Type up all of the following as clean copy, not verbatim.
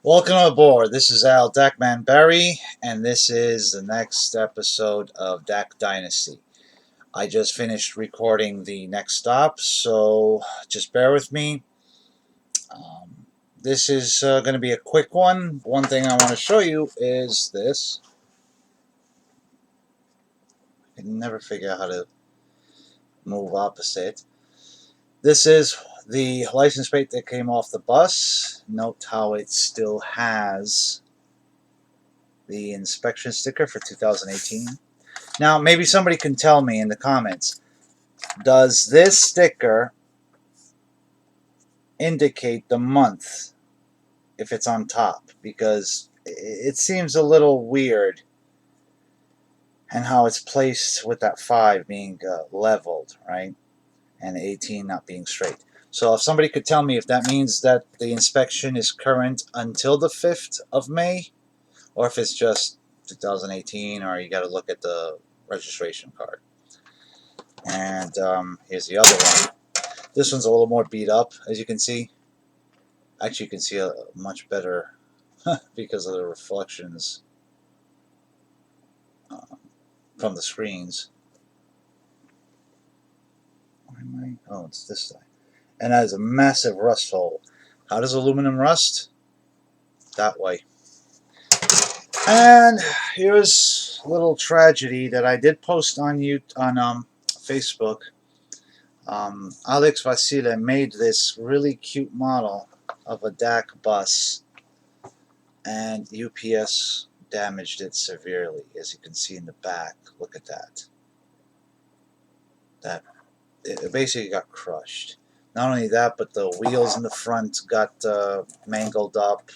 Welcome aboard. This is Al Deckman Barry, and this is the next episode of DAC Dynasty. I just finished recording the next stop, so just bear with me. Um, this is going to be a quick one. One thing I want to show you is this. I can never figure out how to move opposite. This is the license plate that came off the bus. Note how it still has the inspection sticker for 2018. Now, maybe somebody can tell me in the comments, does this sticker indicate the month if it's on top? Because it seems a little weird and how it's placed with that 5 being leveled, right? And 18 not being straight. So if somebody could tell me if that means that the inspection is current until the 5th of May, or if it's just 2018, or you got to look at the registration card. And here's the other one. This one's a little more beat up, as you can see. Actually, you can see a much better because of the reflections uh, from the screens. Where am I? Oh, it's this side. And that is a massive rust hole. How does aluminum rust? That way. And here's a little tragedy that I did post on Facebook. Alex Vasile made this really cute model of a DAC bus, and UPS damaged it severely, as you can see in the back. Look at that. That it basically got crushed. Not only that, but the wheels in the front got mangled up.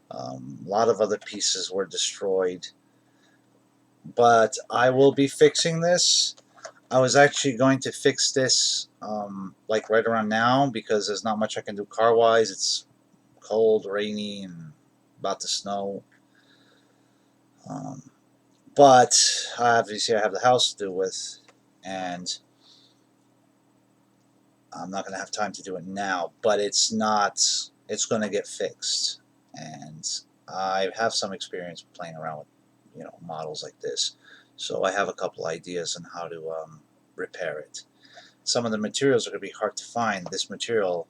A lot of other pieces were destroyed. But I will be fixing this. I was actually going to fix this like right around now because there's not much I can do car-wise. It's cold, rainy, and about to snow. Um, but obviously I have the house to deal with, and I'm not going to have time to do it now. But it's not. It's going to get fixed, and I have some experience playing around with models like this, so I have a couple ideas on how to repair it. Some of the materials are going to be hard to find. This material,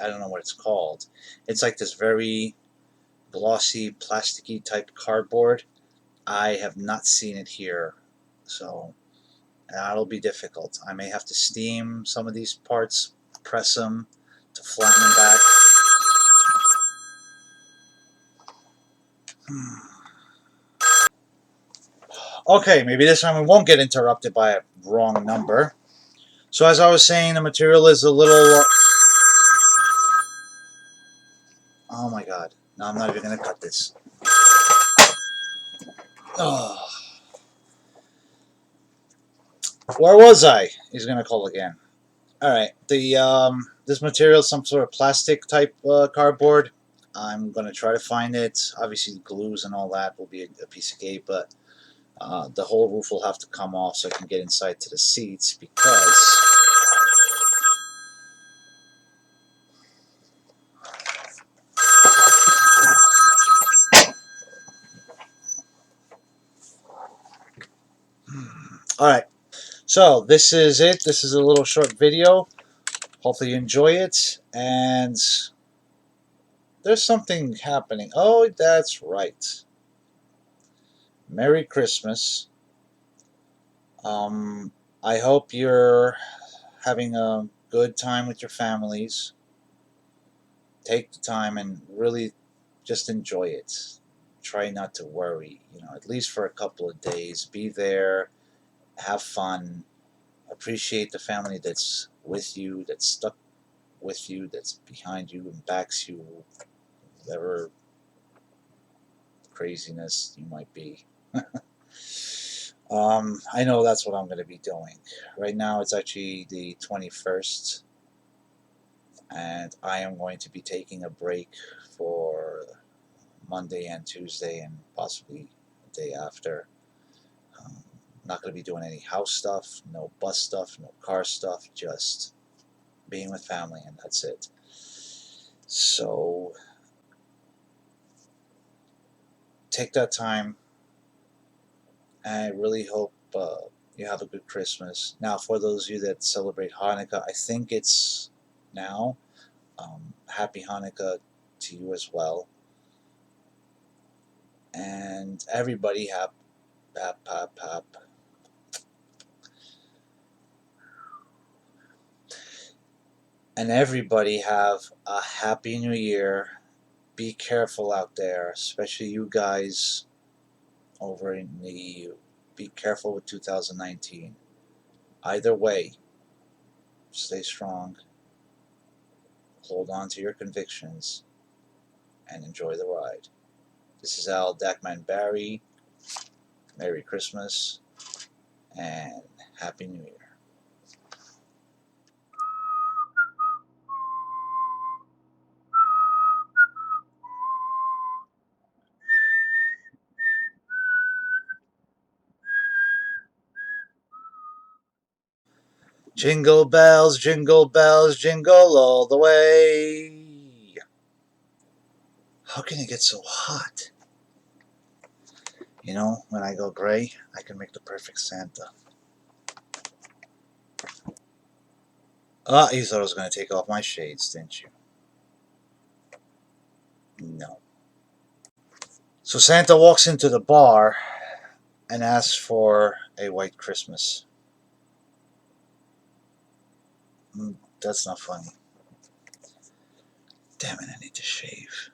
I don't know what it's called. It's like this very glossy, plasticky type cardboard. I have not seen it here, so that'll be difficult. I may have to steam some of these parts, press them to flatten them back. Okay, maybe this time we won't get interrupted by a wrong number. So as I was saying, the material is a little... Oh my god. No, I'm not even going to cut this. Oh. Where was I? He's going to call again. Alright, this material is some sort of plastic type cardboard. I'm going to try to find it. Obviously, the glues and all that will be a piece of cake, but the whole roof will have to come off so I can get inside to the seats because... Alright, so this is it. This is a little short video. Hopefully you enjoy it. And there's something happening. Oh, that's right. Merry Christmas. I hope you're having a good time with your families. Take the time and really just enjoy it. Try not to worry, at least for a couple of days. Be there, have fun, appreciate the family that's with you, that's stuck with you, that's behind you and backs you, whatever craziness you might be. I know that's what I'm going to be doing. Right now it's actually the 21st, and I am going to be taking a break for Monday and Tuesday and possibly the day after. Um, not going to be doing any house stuff, no bus stuff, no car stuff, just being with family, and that's it. So take that time, and I really hope you have a good Christmas. Now, for those of you that celebrate Hanukkah, I think it's now. Happy Hanukkah to you as well. And everybody have and everybody have a happy new year. Be careful out there, especially you guys over in the EU. Be careful with 2019. Either way, stay strong, hold on to your convictions, and enjoy the ride. This is Al Dackman Barry. Merry Christmas and Happy New Year. Jingle bells, jingle all the way. How can it get so hot? You know, when I go gray, I can make the perfect Santa. Ah, you thought I was going to take off my shades, didn't you? No. So Santa walks into the bar and asks for a white Christmas. That's not funny. Damn it, I need to shave.